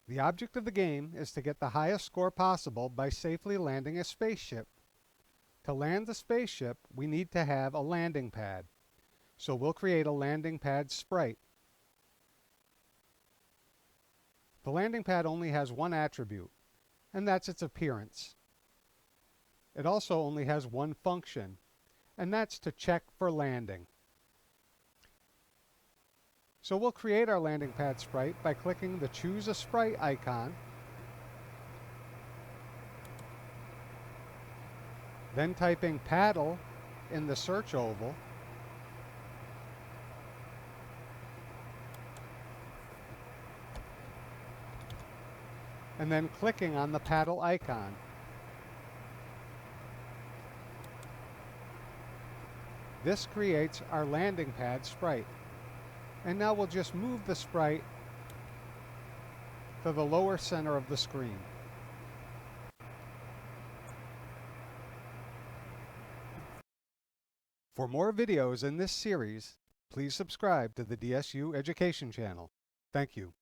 The object of the game is to get the highest score possible by safely landing a spaceship. To land the spaceship, we need to have a landing pad. So we'll create a landing pad sprite. The landing pad only has one attribute, and that's its appearance. It also only has one function, and that's to check for landing. So we'll create our landing pad sprite by clicking the Choose a Sprite icon, then typing paddle in the search oval, and then clicking on the paddle icon. This creates our landing pad sprite. And now we'll just move the sprite to the lower center of the screen. For more videos in this series, please subscribe to the DSU Education channel. Thank you.